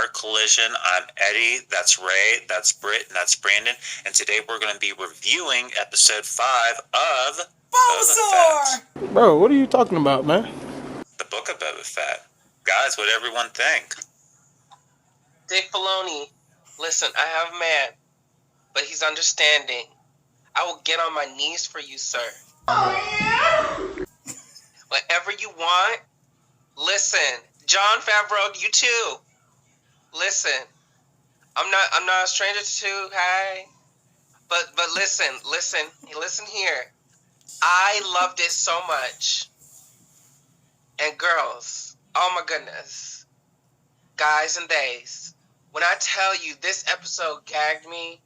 Star Collision. I'm Eddie, that's Ray, that's Britt, and that's Brandon. And today we're going to be reviewing episode 5 of Bulbasaur! Bro, what are you talking about, man? The Book of Boba Fett. Guys, what did everyone think? Dave Filoni, listen, I have a man, but he's understanding. I will get on my knees for you, sir. Oh, yeah? Whatever you want, listen. Jon Favreau, you too. Listen, I'm not a stranger to hi. But listen here. I loved it so much. And girls, oh my goodness. Guys and theys, when I tell you this episode gagged me,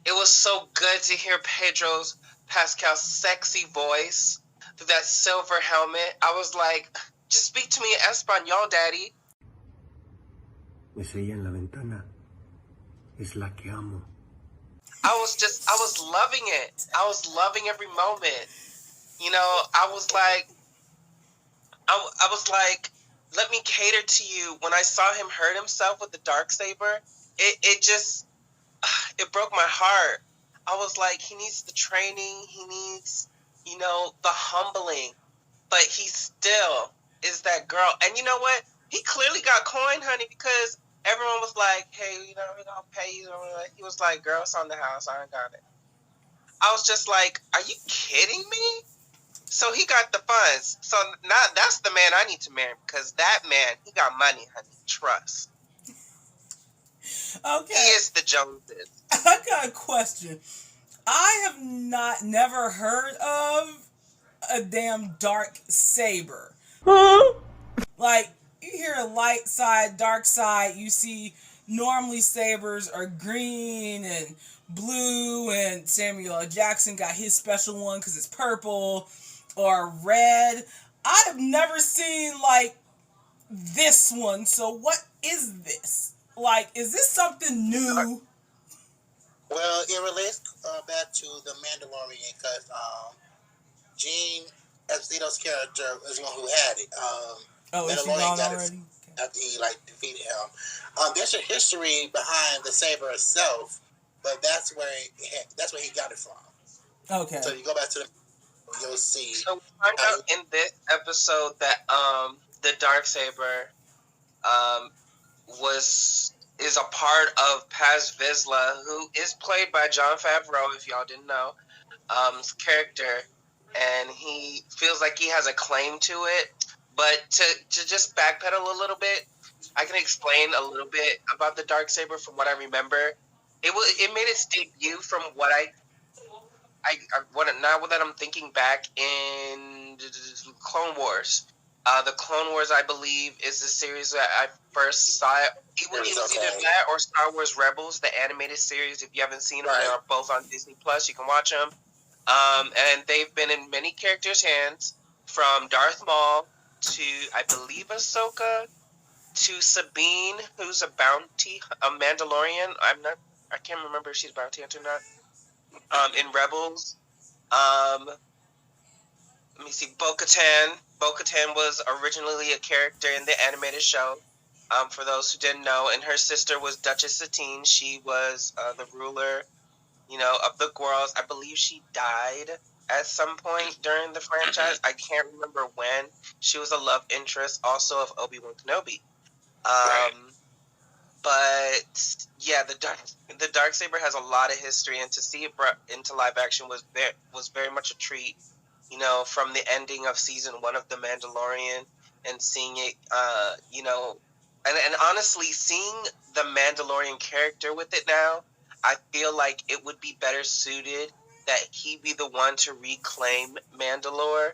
it was so good to hear Pedro Pascal's sexy voice through that silver helmet. I was like, just speak to me in Espanol, daddy. Es ella en la ventana. Es la que amo. I was loving it. I was loving every moment. You know, I was like, let me cater to you. When I saw him hurt himself with the Darksaber, it broke my heart. I was like, he needs the training. He needs, the humbling. But he still is that girl. And you know what? He clearly got coin, honey, because everyone was like, hey, we're going to pay you. He was like, girl, it's on the house. I ain't got it. I was just like, are you kidding me? So he got the funds. So now that's the man I need to marry, because that man, he got money, honey. Trust. Okay. He is the Joneses. I got a question. I have never heard of a damn dark saber. Huh? Like, you hear light side, dark side, you see normally sabers are green and blue, and Samuel L. Jackson got his special one because it's purple or red. I have never seen, like, this one, so what is this? Like, is this something new? Well, it relates back to the Mandalorian because Gene Esposito's character is the one who had it. Is she gone already? After he defeated him. There's a history behind the saber itself, but that's where he got it from. Okay. So you go back to you'll see. So we find out in this episode that the Darksaber is a part of Paz Vizsla, who is played by Jon Favreau, if y'all didn't know, character, and he feels like he has a claim to it. But to just backpedal a little bit, I can explain a little bit about the Darksaber from what I remember. It made its debut from what now that I'm thinking back in Clone Wars. The Clone Wars, I believe, is the series that I first saw. It was either that or Star Wars Rebels, the animated series. If you haven't seen them, they are both on Disney Plus. You can watch them. And they've been in many characters' hands, from Darth Maul to, I believe, Ahsoka, to Sabine, who's a Mandalorian. I can't remember if she's a bounty hunter or not. In Rebels, let me see, Bo-Katan. Bo-Katan was originally a character in the animated show, for those who didn't know, and her sister was Duchess Satine. She was the ruler, of the Gwars. I believe she died at some point during the franchise. I can't remember when. She was a love interest also of Obi-Wan Kenobi. But yeah, the Darksaber has a lot of history, and to see it brought into live action was very much a treat. From the ending of season 1 of The Mandalorian, and seeing it, and honestly, seeing the Mandalorian character with it now, I feel like it would be better suited that he be the one to reclaim Mandalore,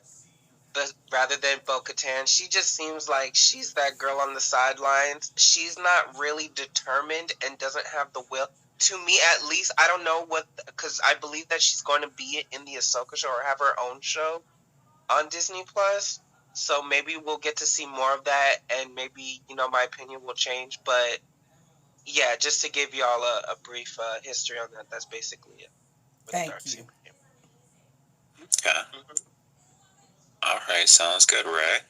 but rather than Bo-Katan. She just seems like she's that girl on the sidelines. She's not really determined and doesn't have the will. To me, at least, I don't know because I believe that she's going to be in the Ahsoka show or have her own show on Disney Plus. So maybe we'll get to see more of that, and maybe, my opinion will change. But yeah, just to give y'all a brief history on that, that's basically it. Thank you. Okay. All right, sounds good, Ray.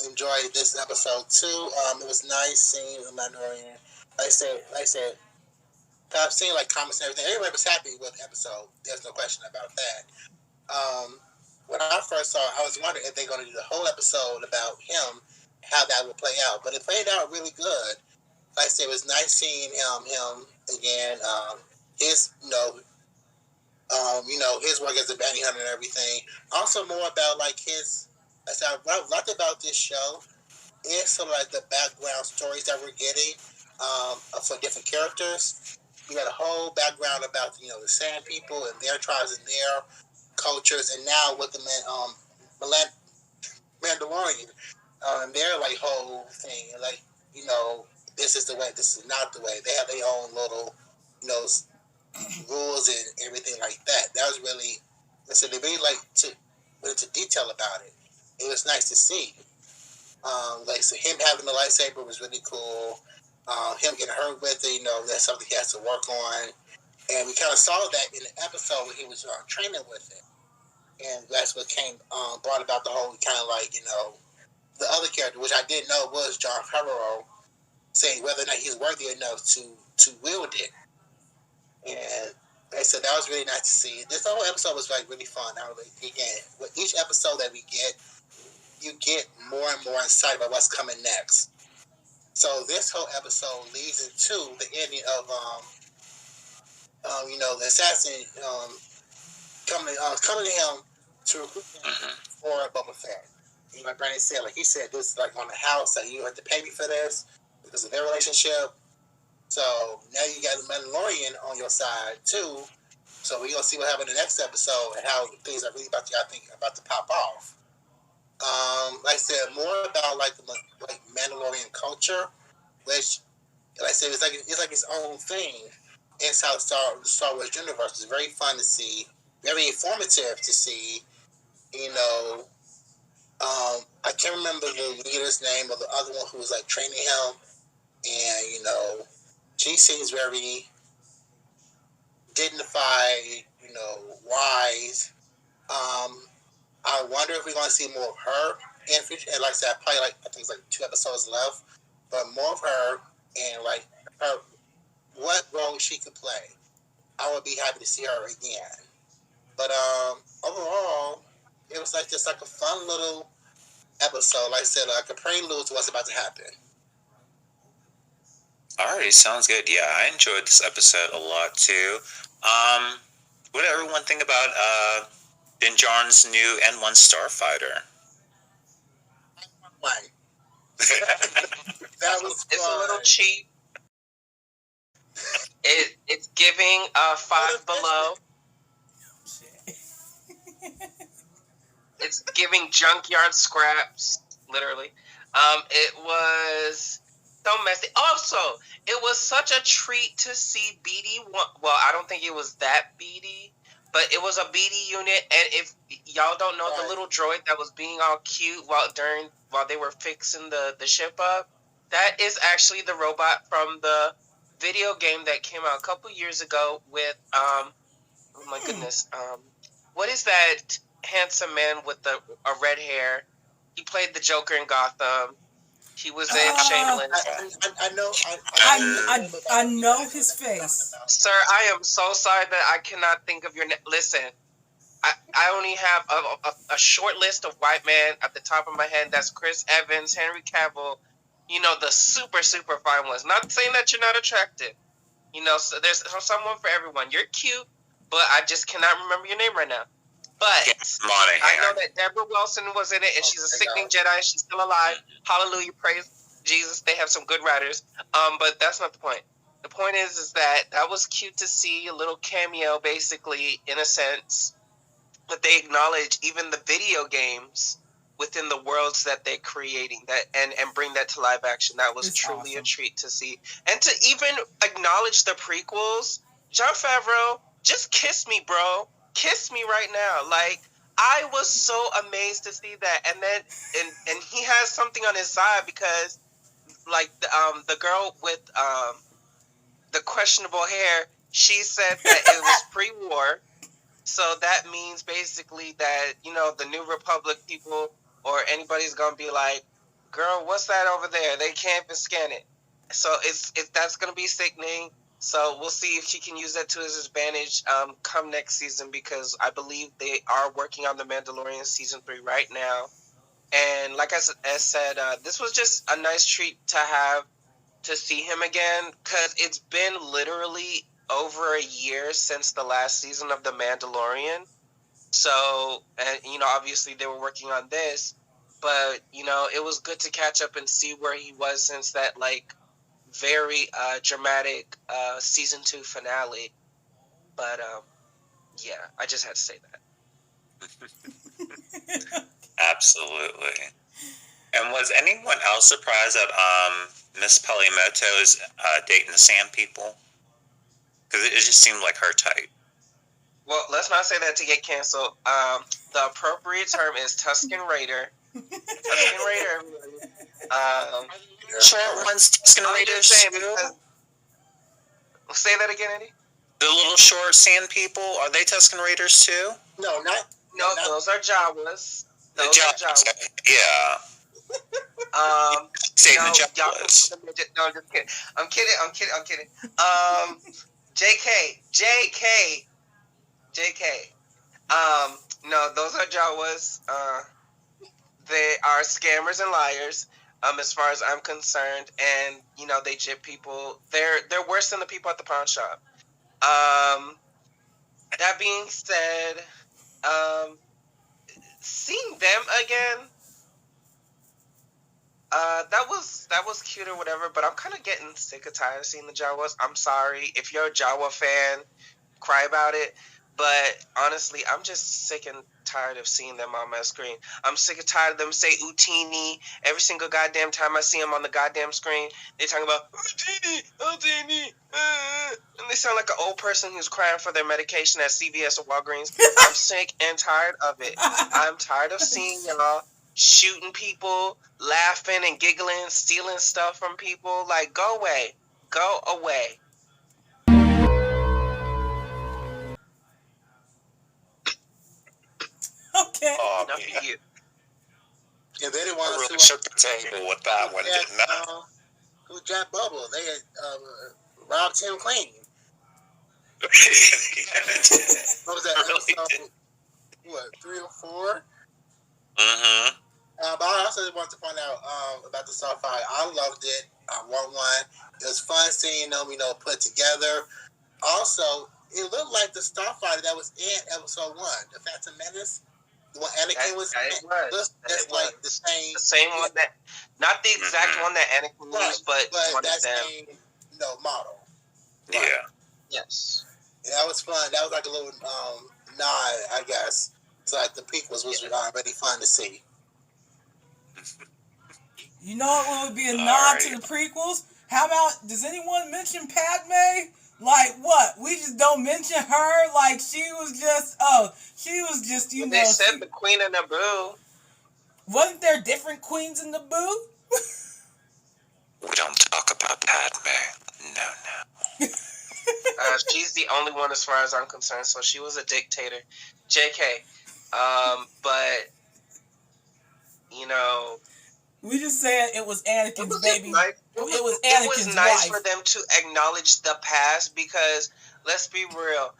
Enjoyed this episode too. It was nice seeing the Mandalorian. Like I said, I've seen like comments and everything. Everybody was happy with the episode. There's no question about that. When I first saw it, I was wondering if they're going to do the whole episode about him, how that would play out. But it played out really good. Like I said, it was nice seeing him again. His his work as a bounty hunter and everything. Also, more about like his. I said what I liked about this show is sort of like the background stories that we're getting for different characters. We got a whole background about the Sand People and their tribes and their cultures, and now with the Mandalorian and their like whole thing, like this is the way, this is not the way. They have their own little rules and everything like that. That was really, so they really like to went into detail about it. It was nice to see. Like so him having the lightsaber was really cool. Him getting hurt with it, that's something he has to work on. And we kind of saw that in the episode when he was training with it. And that's what brought about the whole kind of like, the other character, which I didn't know was John Favreau, saying whether or not he's worthy enough to wield it. And like I said, that was really nice to see. This whole episode was like really fun. Again, with each episode that we get, you get more and more insight about what's coming next. So this whole episode leads into the ending of the assassin coming to him to recruit him for Boba Fett. And like Brandon said, like he said, this is like on the house that you have to pay me for this because of their relationship. So now you got the Mandalorian on your side too. So we're gonna see what happens in the next episode and how things are really about to pop off. Like I said, more about like Mandalorian culture, which, like I said, it's like its own thing inside the Star Wars universe. It's very fun to see, very informative to see. I can't remember the leader's name or the other one who was like training him, and she seems very dignified, wise. I wonder if we're going to see more of her in future. And like I said, probably I think it's like 2 episodes left, but more of her and like her, what role she could play. I would be happy to see her again. But overall, it was just like a fun little episode. Like I said, like a prelude to what's about to happen. Alright, sounds good. Yeah, I enjoyed this episode a lot too. What did everyone think about Din Djarin's new N1 Starfighter? Right. That was fun. It's a little cheap. It's giving Five Below. It's giving junkyard scraps, literally. It was so messy. Also, it was such a treat to see BD. Well, I don't think it was that BD, but it was a BD unit. And if y'all don't know, the little droid that was being all cute while they were fixing the ship up, that is actually the robot from the video game that came out a couple years ago with oh my goodness, what is that handsome man with a red hair? He played the Joker in Gotham. He was in Shameless. I know his face. Sir, I am so sorry that I cannot think of your name. Listen, I only have a short list of white men at the top of my head. That's Chris Evans, Henry Cavill, the super, super fine ones. Not saying that you're not attractive. So there's someone for everyone. You're cute, but I just cannot remember your name right now. But I know that Deborah Wilson was in it, and she's a sickening Jedi. She's still alive. Hallelujah, praise Jesus. They have some good writers. But that's not the point. The point is that was cute to see, a little cameo, basically, in a sense, that they acknowledge even the video games within the worlds that they're creating, that and bring that to live action. That was truly awesome. A treat to see. And to even acknowledge the prequels. Jon Favreau, just kiss me, bro. Kiss me right now. Like, I was so amazed to see that. And then and he has something on his side because like the girl with the questionable hair, she said that it was pre-war. So that means basically that, the New Republic people or anybody's gonna be like, "Girl, what's that over there?" They can't even scan it. So that's gonna be sickening. So we'll see if she can use that to his advantage come next season, because I believe they are working on the Mandalorian season 3 right now. And like I said, this was just a nice treat to see him again, because it's been literally over a year since the last season of The Mandalorian. So, and obviously they were working on this, but it was good to catch up and see where he was since that very dramatic season 2 finale. But yeah, I just had to say that. Absolutely. And was anyone else surprised that Miss Pelimoto is dating the Sand People? Because it just seemed like her type. Well, let's not say that to get canceled. The appropriate term is Tusken Raider. Tusken Raider. Short ones, Tusken Raiders. Say that again, Eddie. The little short sand people, are they Tusken Raiders too? No, those are Jawas. The Jawas. Yeah. No, just kidding. I'm kidding. JK. No, those are Jawas. They are scammers and liars, as far as I'm concerned, and they jip people. They're worse than the people at the pawn shop. That being said, seeing them again, that was cute or whatever, but I'm kind of getting sick or tired of seeing the Jawas. I'm sorry if you're a Jawa fan, cry about it. But honestly, I'm just sick and tired of seeing them on my screen. I'm sick and tired of them say Utini every single goddamn time I see them on the goddamn screen. They talking about Utini, and they sound like an old person who's crying for their medication at CVS or Walgreens. I'm sick and tired of it. I'm tired of seeing y'all shooting people, laughing and giggling, stealing stuff from people. Like, go away. Go away. Okay. Oh, Enough of you. Yeah, they didn't want to really shook the table with that one, didn't they? Who Jack Bubble? They had robbed Tim Clean. What was that really episode? What, 3 or 4? Mm-hmm. But I also wanted to point out about the Starfire. I loved it. I won one. It was fun seeing them, put together. Also, it looked like the Starfighter that was in episode 1, the Phantom Menace. The one Anakin was in. That's like the same. The same one that, not the exact one that Anakin used, but one that of them. same, model. Right. Yeah. Yes. Yeah, that was fun. That was like a little nod, I guess. So like the prequels was already fun to see. You know what would be a nod to the prequels? How about, does anyone mention Padme? Like, what? We just don't mention her? Like, she was just, They said the Queen of Naboo. Wasn't there different queens in Naboo? We don't talk about Padme. No. She's the only one as far as I'm concerned, so she was a dictator. JK. But, we just said it was Anakin's baby. Nice. It was Anakin's It was nice wife. for them to acknowledge the past, because, let's be real,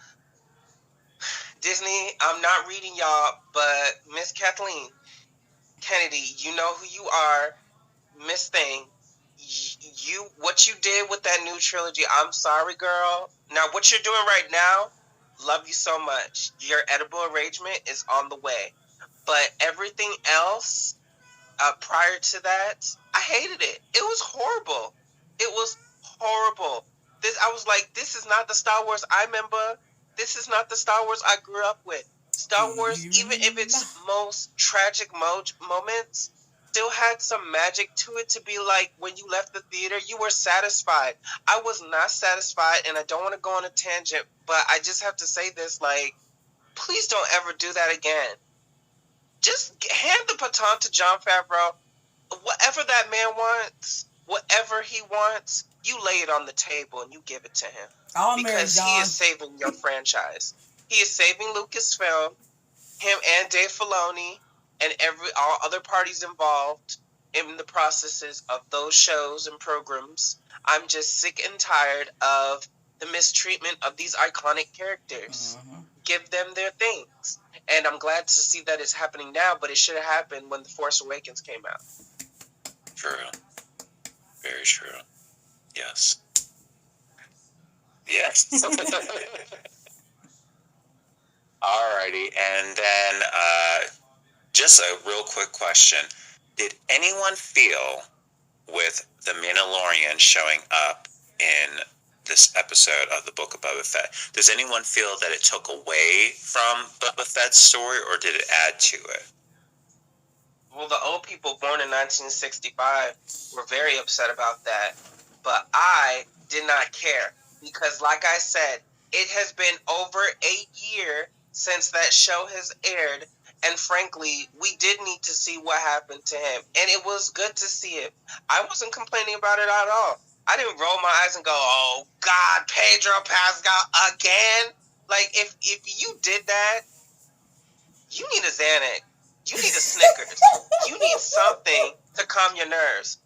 Disney, I'm not reading y'all, but Miss Kathleen Kennedy, you know who you are. Miss Thing, what you did with that new trilogy, I'm sorry, girl. Now, what you're doing right now, love you so much. Your edible arrangement is on the way. But everything else, prior to that, I hated it. It was horrible. It was horrible. I was like, this is not the Star Wars I remember. This is not the Star Wars I grew up with. Star Wars, even if its most tragic moments, still had some magic to it, to be like, when you left the theater, you were satisfied. I was not satisfied, and I don't want to go on a tangent, but I just have to say this, like, please don't ever do that again. Just hand the baton to Jon Favreau. Whatever that man wants, whatever he wants, you lay it on the table and you give it to him. Because he is saving your franchise. He is saving Lucasfilm, him and Dave Filoni, and all other parties involved in the processes of those shows and programs. I'm just sick and tired of the mistreatment of these iconic characters. Give them their things. And I'm glad to see that it's happening now, but it should have happened when The Force Awakens came out. True. Very true. Yes. Yes. Alrighty, and then just a real quick question. Did anyone feel with the Mandalorian showing up in this episode of the Book of Boba Fett, does anyone feel that it took away from Boba Fett's story, or did it add to it? Well, the old people born in 1965 were very upset about that, but I did not care because, like I said, it has been over 8 years since that show has aired, and frankly, we did need to see what happened to him, and it was good to see it. I wasn't complaining about it at all. I didn't roll my eyes and go, "Oh God, Pedro Pascal again." Like, if you did that, you need a Xanax. You need a Snickers. You need something to calm your nerves.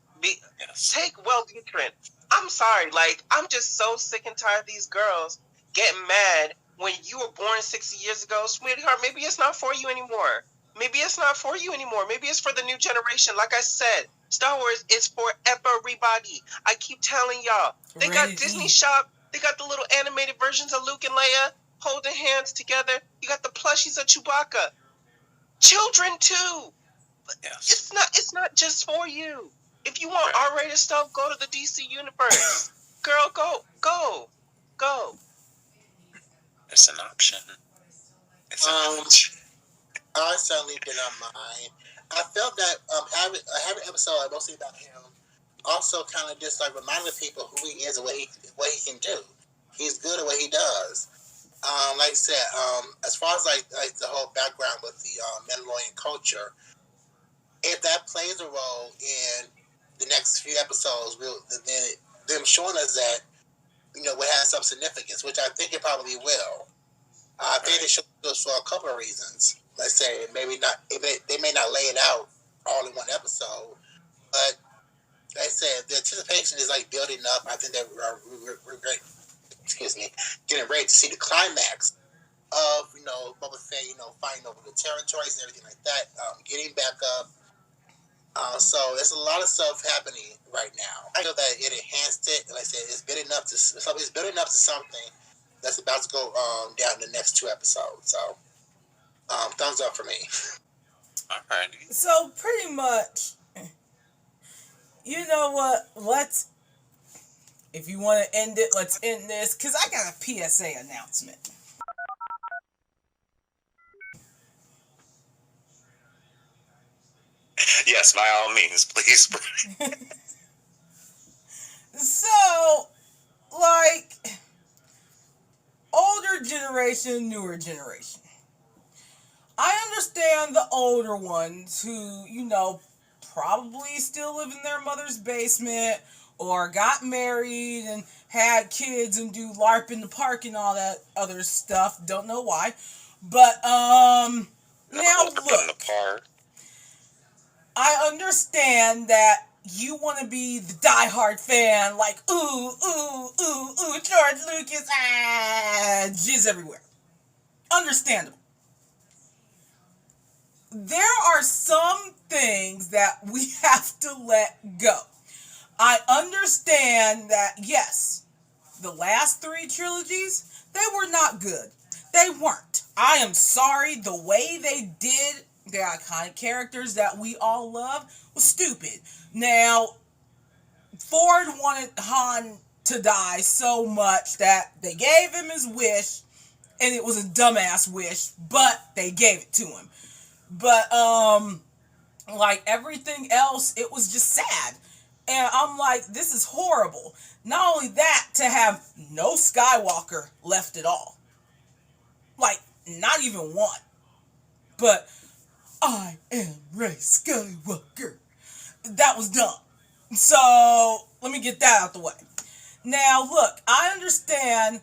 Take Wellbutrin. I'm sorry. Like, I'm just so sick and tired of these girls getting mad when you were born 60 years ago. Sweetheart, maybe it's not for you anymore. Maybe it's not for you anymore. Maybe it's for the new generation. Like I said, Star Wars is for everybody. I keep telling y'all. They got Disney Shop. They got the little animated versions of Luke and Leia holding hands together. You got the plushies of Chewbacca. Children too. Yes. It's not just for you. If you want R-rated stuff, go to the DC universe. Girl, go. It's an option. It's an option. I certainly did not mind. I felt that having an episode like mostly about him also kind of just like reminded people who he is and what he can do. He's good at what he does. Like I said, as far as like the whole background with the Mandalorian culture, if that plays a role in the next few episodes, then them showing us that, you know, will have some significance, which I think it probably will. I think they should do this for a couple of reasons. Let's say maybe not. They may not lay it out all in one episode, but like I said, the anticipation is like building up. I think that we're great. Excuse me, getting ready to see the climax of, you know, Boba Fett, you know, fighting over the territories and everything like that, getting back up. So there's a lot of stuff happening right now. I know that it enhanced it. Like I said, it's building up to something that's about to go down in the next 2 episodes. So thumbs up for me. Alrighty. So pretty much, you know what? If you want to end it, let's end this, because I got a PSA announcement. Yes, by all means, please. So, like, older generation, newer generation. I understand the older ones who, you know, probably still live in their mother's basement or got married and had kids and do LARP in the park and all that other stuff. Don't know why. But, now look. I understand that you want to be the diehard fan, like, ooh, George Lucas, jizz everywhere. Understandable. There are some things that we have to let go. I understand that, yes, the last 3 trilogies, they were not good. They weren't. I am sorry, the way they did the iconic characters that we all love was stupid. Now, Ford wanted Han to die so much that they gave him his wish, and it was a dumbass wish, but they gave it to him. But, like everything else, it was just sad. And I'm like, this is horrible. Not only that, to have no Skywalker left at all. Like, not even one. But, I am Rey Skywalker. That was dumb. So, let me get that out the way. Now, look, I understand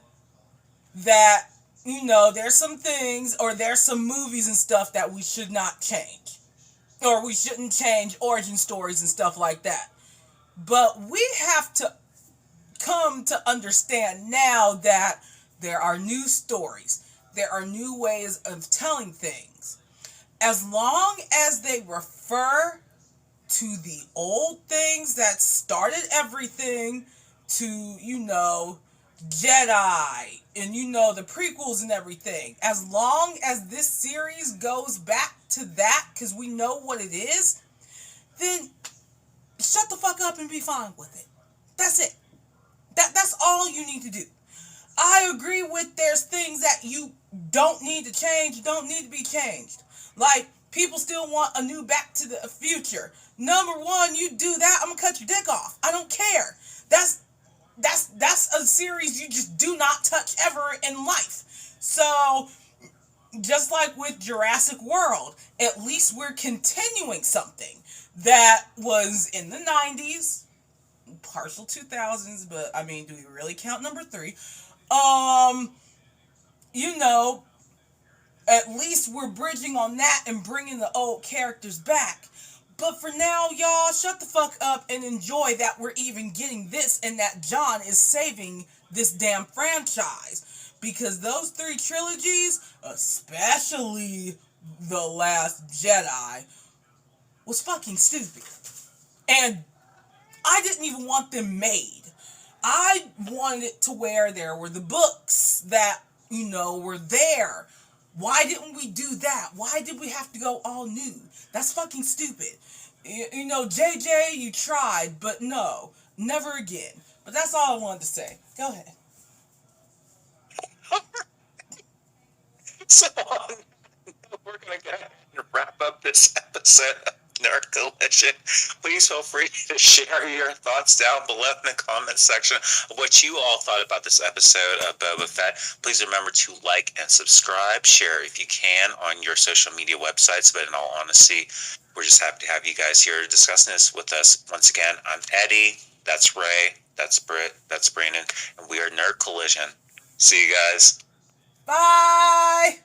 that, you know, there's some things or there's some movies and stuff that we should not change. or we shouldn't change origin stories and stuff like that. But we have to come to understand now that there are new stories, there are new ways of telling things. As long as they refer to the old things that started everything, to, Jedi, and the prequels and everything. As long as this series goes back to that, because we know what it is, then shut the fuck up and be fine with it. That's it. That's all you need to do. I agree with there's things that you don't need to change, don't need to be changed. Like, people still want a new Back to the Future. Number one, you do that, I'm gonna cut your dick off. I don't care. That's a series you just do not touch ever in life. So, just like with Jurassic World, at least we're continuing something that was in the 90s, partial 2000s, but I mean, do we really count number 3? You know, at least we're bridging on that and bringing the old characters back. But for now, y'all, shut the fuck up and enjoy that we're even getting this and that John is saving this damn franchise. Because those 3 trilogies, especially The Last Jedi, was fucking stupid. And I didn't even want them made. I wanted it to where there were the books that, were there. Why didn't we do that? Why did we have to go all new? That's fucking stupid. JJ, you tried, but no, never again. But that's all I wanted to say. Go ahead. So we're going to go ahead and wrap up this episode of Nerd Collision. Please feel free to share your thoughts down below in the comment section of what you all thought about this episode of Boba Fett. Please remember to like and subscribe. Share if you can on your social media websites. But in all honesty, we're just happy to have you guys here discussing this with us. Once again, I'm Eddie. That's Ray. That's Britt. That's Brandon. And we are Nerd Collision. See you guys. Bye!